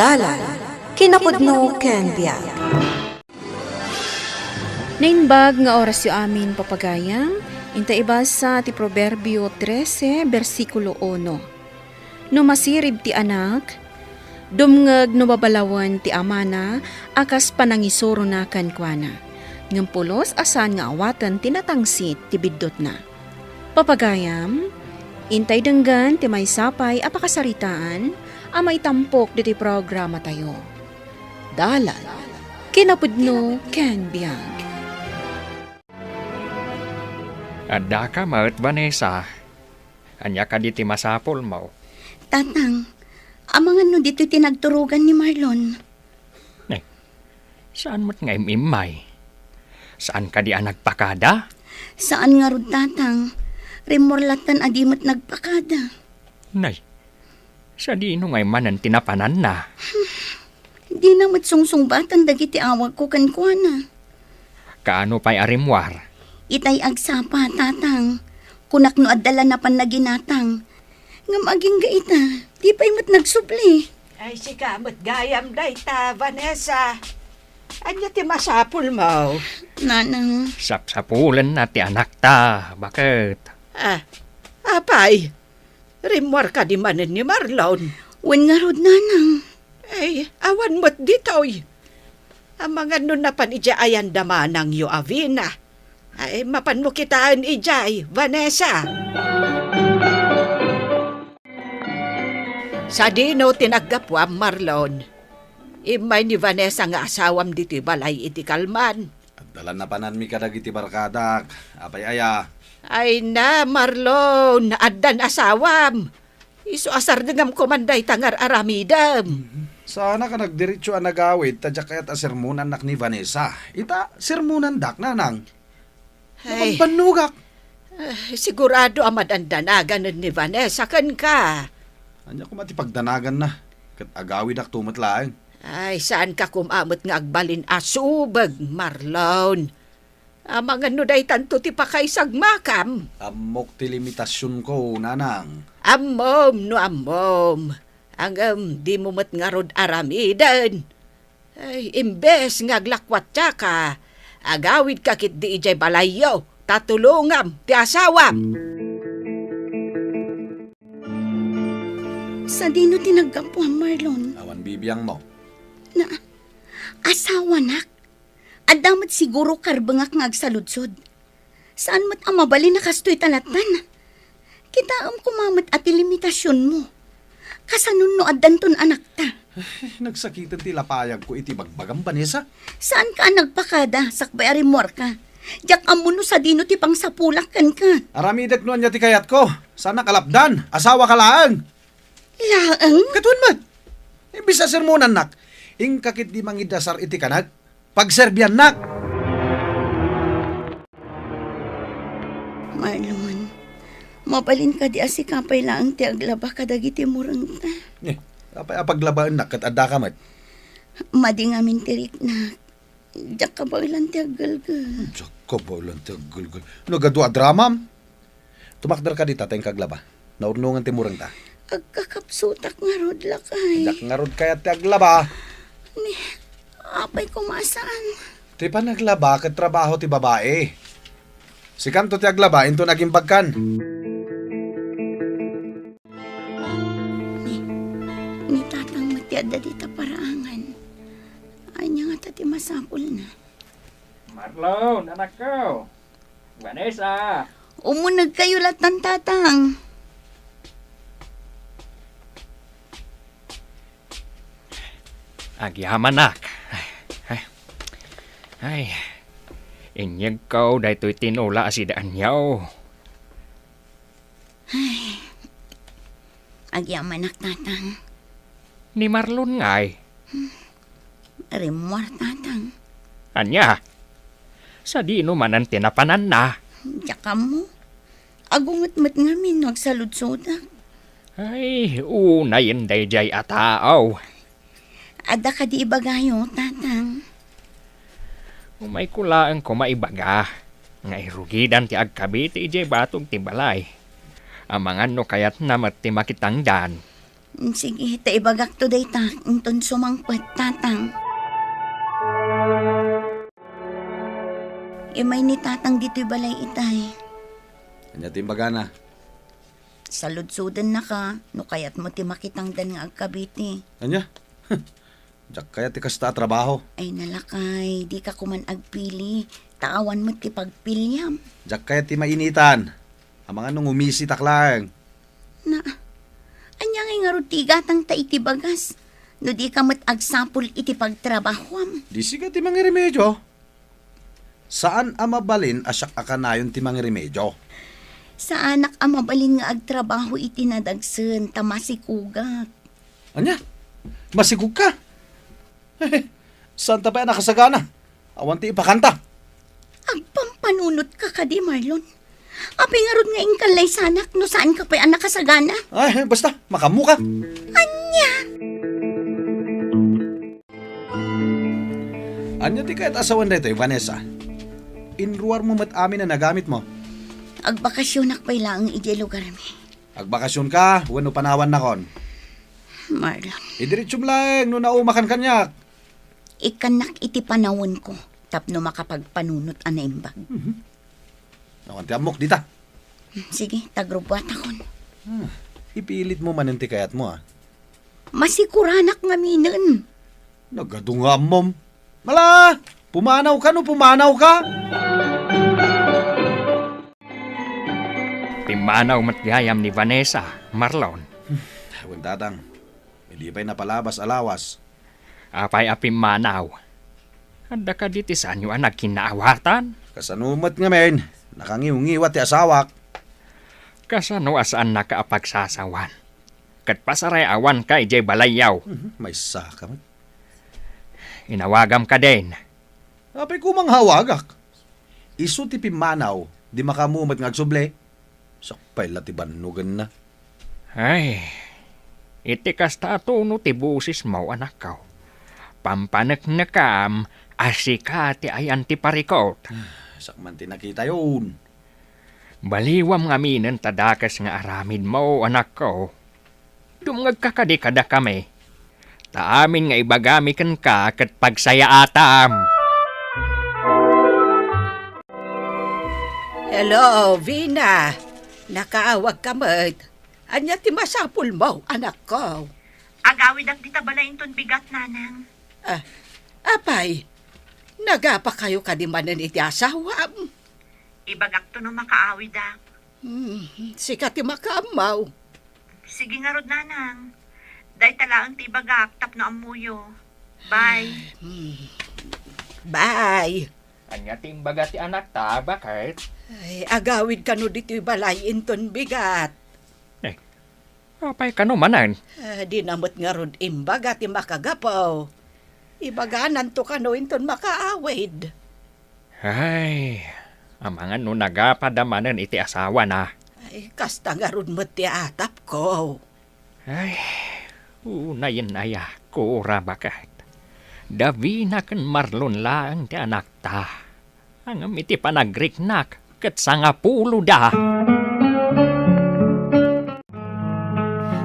Dalan, kinapudno ken biag. Nainbag nga oras yu amin papagayam, inta ibasa ti Proverbio 13, versikulo 1. No masirib ti anak, dumngeg no babalawan ti amana, akas panangisuro na kankwana. Ngem pulos asan nga awatan tinatangsit ti biddot na. Papagayam, intay denggan ti may sapay apakasaritaan, amay tampok diti programa tayo. Dalan, kinapudno ken biag. Adda ka maut Vanessa. Anya ka di ti masapol mo. Tatang, amangan no dito tinagturugan ni Marlon. Saan mo't nga imimay? Saan ka di nagpakada? Saan nga rod tatang? Remorlatan adimot nagpakada. Nay, sa di no ngay manan tinapanan na. Di na matsungsungsbatan dagiti awag ko kankwana. Kaano pa'y arimwar? Itay agsapa, tatang. Kunak no adala na pan naginatang. Ngam aging gaita, di pa'y mat nagsupli. Ay, si kamot gayam day ta, Vanessa. Anya ti masapul mo? Nanang, Sapsapulan na ti anak ta. Bakit? Apay, rimwar ka di manin ni Marlon. wen nga rod nanang. Ay, awan mo't ditoy. Ang mga nun na panijaayan damanang yu avina. Ay, mapan mo kitaan ijay, Vanessa. Sa dino tinaggapwam, Marlon. Imay ni Vanessa nga asawam diti balay iti kalman. At dalan na panan mi kadag iti barkadak. Apay aya. Ay na, Marlon, addan asawam. Isu asar dengam komanday tangar aramidam. Sana ka nagdiretso ang nagawid, tadya kaya't asermunan nak ni Vanessa. Ita, sermunan dak nanang. Ay, Panugak. sigurado amad ang danagan ni Vanessa kan ka. Anya ko matipagdanagan na. Kat agawid ak tumatlaeng. Ay, saan ka kumamot nga agbalin asubag, Marlon? Mga nuday tanto ti pakaisag makam. Amok ti limitasyon ko, nanang. Amom no amom. Ang di mo mat nga rod aramidan. Ay, imbes nga aglakwat ka. Agawid ka kit di ijay balayo. Tatulungam ti asawam. Sa dino tinaggapuan, Marlon. Awan bibiyang mo. Na, asawa nak. Adamat siguro karbangak nga agsaludsod. Saan mat amabali na kastoy talatan? Kitaam kumamat at limitasyon mo. Kasanun no adanton anak ta. Nagsakitan ti lapayag ko iti bagbagam Vanessa. Saan ka nagpakada? Sakbay arimor ka. Diyak amuno sa dino ti pangsapulak kan ka. Aramidak no anya ti kayat ko. Sana kalapdan. Asawa ka laang. Laang? Katuan mat. Imbis sa sermonan nak. Ing kakit di mangidasar iti kanag. Pagserbian nak. Marlon, mabalin ka di asikapay laang ti aglaba ka dagiti murang ta. Apay apaglabaan nak kat adda ka mat. Madi nga mintirik na. Diyak ka ba ilang ti aggalgal? Diyak ka ba ilang ti aggalgal? Nagadwa dramam. Tumakdar ka di tateng kaglaba. Naurnungan ti murang ta. Agkakapsutak nga rod lakay. Diyak nga rod kaya ti aglaba. Ni, apay kumasaan. Ti pa naglaba kat trabaho ti babae. Si kanto ti aglaba into naging pagkan. Ni tatang matiada dita paraangan. Anya nga tati masapul na. Marlon, anak ko. Vanessa. Umunag kayo latan tatang. Agyaman nak. Ay. Inyag ko dahil tinula si daan yaw. Agyaman nak tatang. Ni Marlon ngay. Remor tatang. Anya. Sa di man ang tinapanan na. Tsaka mo. Agungot-mat nga min nagsaludsodak. Ay, unayin day jay ataaw. Ada ka di ibagayo, tatang. Umay kulaan ko maibaga. Nga irugidan ti agkabit ijay batog ti balay. Amangan no kayat namat ti makitangdan. Sige, taibagak to day ta. Unton sumangpat, tatang. Imay ni tatang dito'y balay itay. Anya timbaga na. Saludsudan na ka, no kayat mo ti makitang dan nga agkabiti. Anya? Diyak kaya ti kasta trabaho. Ay nalakay, di ka kuman agpili. Taawan mo ti pagpilyam. Diyak kaya ti mainitan. Ang mga nung umisi taklang. Na, anya nga rutigatang ta iti bagas. No di ka mat agsapul iti pagtrabahom. Di siga ti mga remedyo. Saan ang mabalin asyak akanayon ti mga remedyo? Sa anak ang mabalin nga agtrabaho iti nadagsen, tamasikugat. Anya? Masigug ka? Saan ta pa nakasagana? Awan ti ipakanta. Agpampanunot ka ka di, Marlon. Api nga rod nga ingkalay sanak, no saan ka pa anak kasagana? Ay, basta, makamuka. Anya? Anya ti kahit asawan dito, Vanessa. Inruar mo mat amin na nagamit mo. Agbakasyonak pa ilang iti lugar mi. Agbakasyon ka, wano panawan na kon. Marlon, Idiritsum lang, no naumakan kanyak. ikanak iti panawon ko, tapno makapagpanunot anaimbag. Nawan ti amok dita. Sige, tagrubwat akon. Ipilit mo maninti kayat mo, ah. Masikuranak nga minen. Nagadungam mom. Mala, pumanaw ka no, pumanaw ka. Pimanaw matgayam ni Vanessa, Marlon. Awan tatang, hindi pa'y napalabas alawas. Apay apimanaw. Anda ka diti sa anyo ang nagkinaawatan. Kasanumat nga men, nakangiungiwat ti asawak. Kasano asaan nakaapagsasawan. Kat pasaray awan ka ijay balayaw. May saka man. Inawagam ka din. Apay kumang hawagak. Isu ti pimanaw, di makamumat ngagsuble. Sakpay latibanugan na. Ay, iti kasta no ti busis mo anak ko. Pampanek nakam, asika ti ayan ti parikot. Sakman ti nakita yun. Baliwam nga minen tadakas nga aramid mo anak ko. Dumngag kakadikada kami. Taamin nga ibagamikan ka kat pagsaya atam. Hello, Vina. Nakaawag ka mat. Anya ti masapul mo, anak ko. Agawid ang dita balayin ton bigat, nanang. Apay, nagapa kayo kadimanan iti asawa. Ibagak to no makaawid ah. Sika ti makaamaw. Sige nga rod, nanang. Day talaang ti ibagak, tapno amuyo. Bye. Bye. Anya timbaga ti anak ta, bakit? Ay, agawid ka no dito balayin ton bigat. Apay ka no manan. Di namot nga rod imbaga ti makagapaw. Ibaganan to ka no inton makaawid. Ay, amangan no nagapadamanan iti asawa na. Ay, kasta nga rod mo ti atap ko. Ay, unayin aya ko bakit. Davina kan Marlon lang ti anak ta. Ang iti panagriknak kat sangapulo da.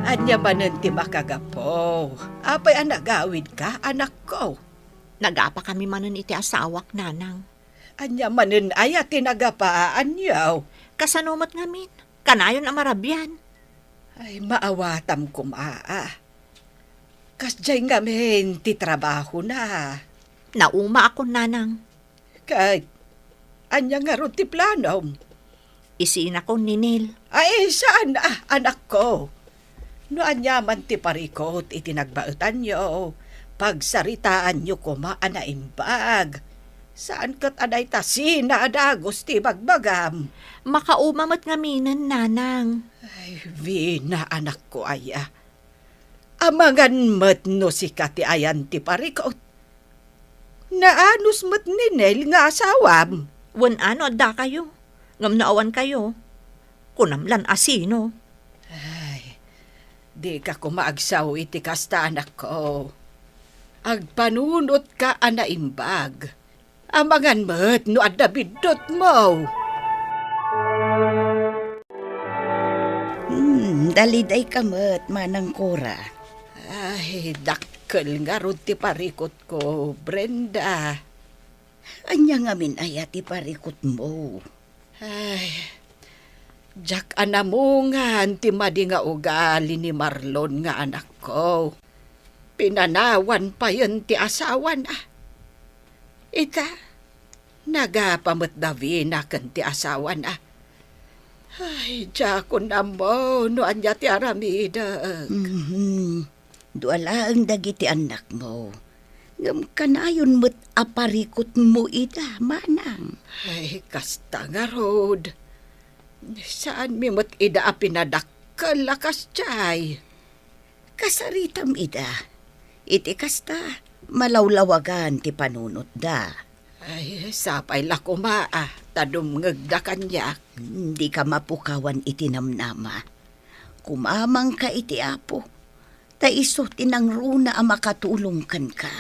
Anya manan ti makagapaw. Apay ang nagawid ka, anak ko. Nagapa kami manan iti asawak, nanang. Anya manan ay at tinagapaan yaw. Kasanumat ngamin. Kanayon ang marabyan. Ay, maawatam kumaa. Kasjay ngamin ti trabaho na. Nauma ako, nanang. Kahit, anya nga ron ti planom. Isiin ako ni Nil. Ay, saan anak ko? No anya man ti parikot itinagbaetan nyo. Pagsaritaan nyo kumaan na imbag. Saan kat aday tasina adagos ti bagbagam? Makaumamat ngaminan, nanang. Ay, Vina, anak ko aya. Amangan mat no si kati ayan ti parikot. Naanos mat ni Nel nga asawam. Wan ano da kayo. Ngam naawan kayo. Kunamlan asino. Ay, di ka kumaagsaw iti kasta anak ko. Agpanunot ka anaimbag. Amangan mat no adda bidot mo. Dalid ay kamot, manang Cora. Ay, dakkel nga rod ti parikot ko, Brenda. Anya nga minaya ti parikot mo. Ay, jak anamungan ti madi nga ugali ni Marlon nga anak ko. Pinanawan pa yun ti asawa na. Ita, nagapamot Davina kan ti asawa na. Ay, jako na mo, no anya ti aramida. Duala ang dagiti anak mo. Ngam kanayon mo't aparikot mo ida, manang. Ay, kasta nga rod. Saan mi mo't ida a pinadakkel lakas tiyay? Kasaritam ida. Iti kasta, malawlawagan ti panunot da. Ay, sapay la kumaa, tadumngeg da kanyak. Hindi ka mapukawan iti namnama. Kumamang ka iti apo. Ta iso tinangruna ang makatulong kan ka.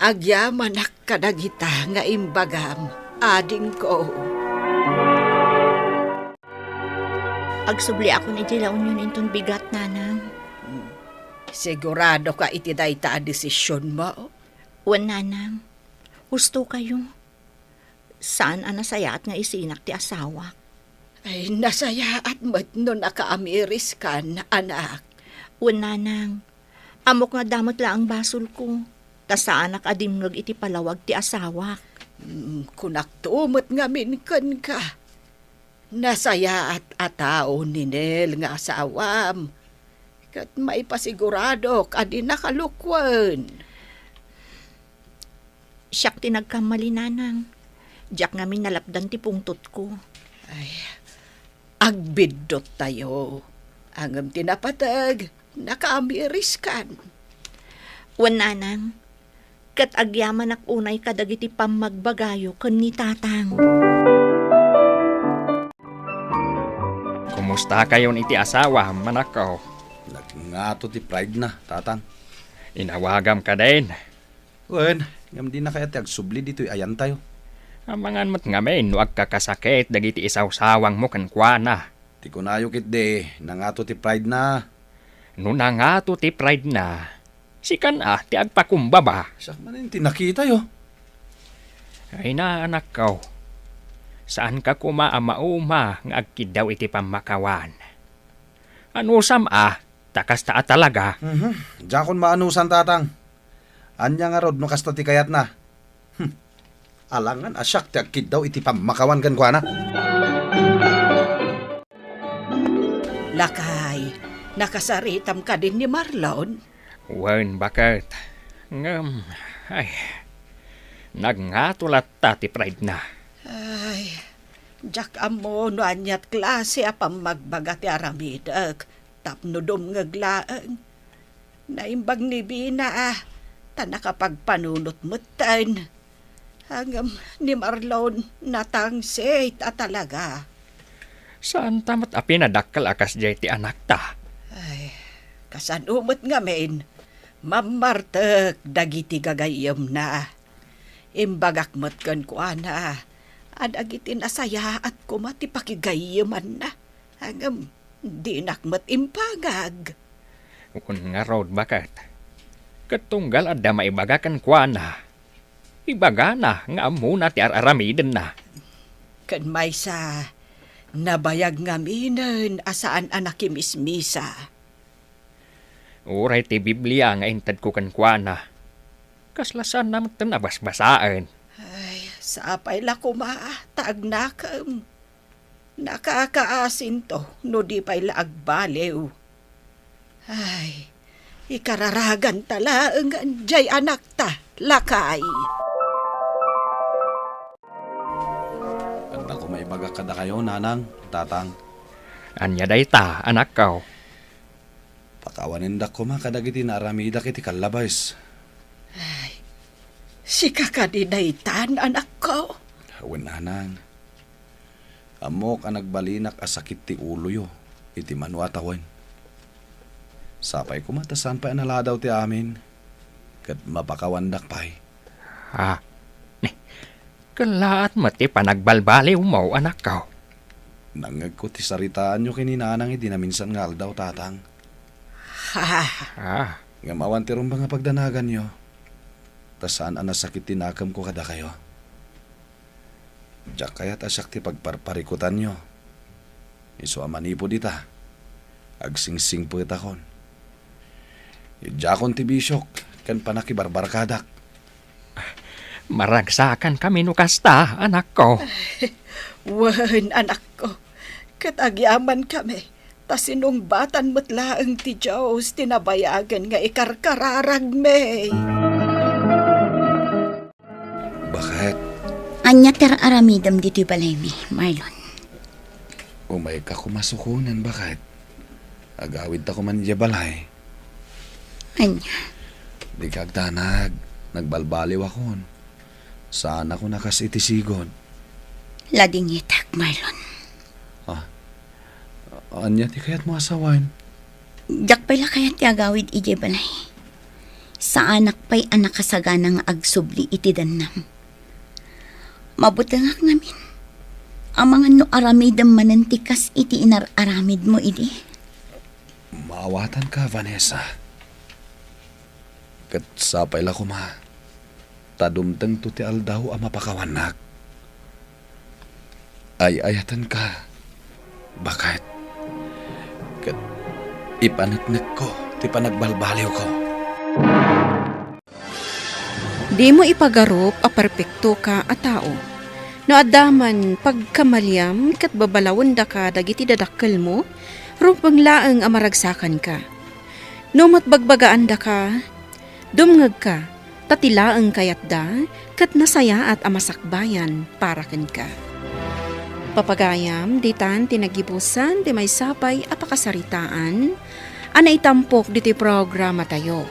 Agyamanak kadagita nga imbagam, ading ko. Agsubli ako ni Jilaon yun intong bigat, nanang. Sigurado ka iti dayta a desisyon mo? Wan, nanang. Husto kayo. Saan ang nasayaat nga isinak ti asawa? Ay, nasayaat mo't no nakaamiris kan, anak. Wan, nanang. Amok nga damot la ang basol ko. Ta saan nakadimnog iti palawag ti asawa. Kunak tumot nga minkan ka. Nasayaat a tao ni Nel nga asawam. Kat maipasigurado ka di nakalukwan. Siyak tinagkamali, nanang. Diyak nga minalapdan ti pungtot ko. Ay, agbidot tayo. Angam tinapatag, nakaamiris kan. Wan, nanang. Kat agyaman ak unay kadagiti pamagbagayo ken ni tatang. Kumusta kayo iti asawa, manakaw? Nagngato ti pride na, tatang. Inawagam ka din. Wen, ngam di na kaya ti agsubli dito'y ayan tayo. Amangan mo't ngamin no agkakasakit dagiti isaw-sawang mo kankwana. Ti kunayo kit de, nangato ti pride na. No nangato ti pride na, sikan ti agpakumbaba. Sak manin ti nakita yo. Ay na anak ko, saan ka kumaama-uma nga agkidaw iti pamakawan? Ano takas taa talaga. Jakon maanusan tatang. Anya nga rod no kasta ti kayat na. Alangan asyak ti agkid daw iti pamakawan kan kwa na. Lakay, nakasaritam ka din ni Marlon? Wen bakit? Ngam, ay, nagnatulat ti pride na. Ay, jak amo no anyat klase apang magbaga ti aramidag. Tapno dumngaglaan. Naimbag ni Bina ta nakapagpanunot mutan. Hanggang ni Marlon natangsit talaga. Saan tamat pinadakkal akas jay ti anak ta? Ay, kasanumot nga men, mamartek dagiti gagayam na. Imbagak mo't kan ko na, adagiti nasaya at kumati pakigayaman na. Hanggang di nakmat impagag. Kung nga road bakit? Katunggal adda maibagakan kwa na. Ibaga na nga muna ti araramiden na. Kan may sa nabayag nga minen asaan anak kimismisa. Uray ti Biblia nga intad ko kan kwa na. Kaslasan naman ito nabasbasaan. Ay, sapay la kumaa, taagnakam. Nakakaasin to, no di pa'y laagbalew. Ay, ikararagan tala ang jay anak ta, lakay. Ganda ko maibaga kada kayo, nanang, tatang. Anya day ta, anak ko. Pakawanin da ko makadagiti na aramida kiti kalabais. Si kakadinaytan, anak ko. Hawen nanang. Amok ang nagbalinak asakit ti ulo yo. Iti manuatawen. Sapay ko matasan pa analadaw ti amin. Kat mapakawandak pa'y. Kalaat mati panagbalbaliw mo, anak ko. Nangag ko ti saritaan nyo kininanang di na minsan nga aldaw tatang. Ha, Ah, Nga mawantirong ba nga pagdanagan nyo? Ta saan ang nasakit tinakam ko kada kayo? Diyak kaya't asyak ti pagparparikutan nyo. Iso amanipo dita. Agsingsing po itakon. Idjakon ti bisyok, kan panakibarbarkadak. maragsakan kami no kasta, anak ko. wan anak ko. Katagyaman kami. Ta sinungbatan mo't laang ti Diyos tinabayagan nga ikarkararag me. Bakit? Anya ter aramidam dito'y balay mi, Marlon. Umay ka kumasukunan, bakit? Agawid ta ko man diya balay. Anya, Di kagtanag, nagbalbaliw akon. Saan ako nakasitisigon? lading itak, Marlon. Anya ti kaya't mo asawan? Jak pala kaya ti agawid ije balay. Sa anak pa'y anak kasaganang agsubli iti danam. Mabutangak namin. Ang mga no aramidam manantikas iti inararamid mo idi. Maawatan ka, Vanessa. Kat sapay la ko ma. Tadumtang to ti aldaw ang mapakawanak. Ay ayatan ka. Bakit? Kat ipanagnak ko, ti panagbalbaliw ko. Di mo ipagarup a perpekto ka a tao. No adaman pagkamalyam kat babalawon da ka dagiti dadakkel mo, rupang laeng a maragsakan ka. No matbagbagaan da ka, dumngag ka, tatilaeng kayat da, kat nasaya at amasakbayan para ken ka. Papagayam, ditan tinagibusan, di may sapay apakasaritaan, ana itampok diti programa tayo.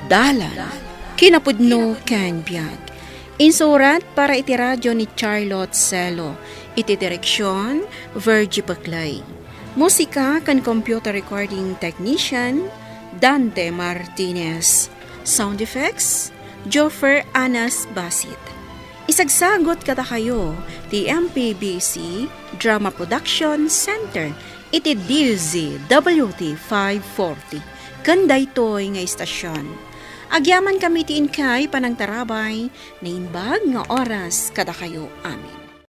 Dalan, kinapudno ken biag. Insurat para iti radyo ni Charlotte Celo, iti direksyon, Virgie Paclay. Musika kan computer recording technician, Dante Martinez. Sound effects, Joffer Anas Basit. Isagsagot kata kayo, ti MPBC Drama Production Center, iti DZWT 540. Kanda ito'y nga istasyon. Agyaman kami ti inkay panang tarabay, na imbag nga oras kada kayo amin.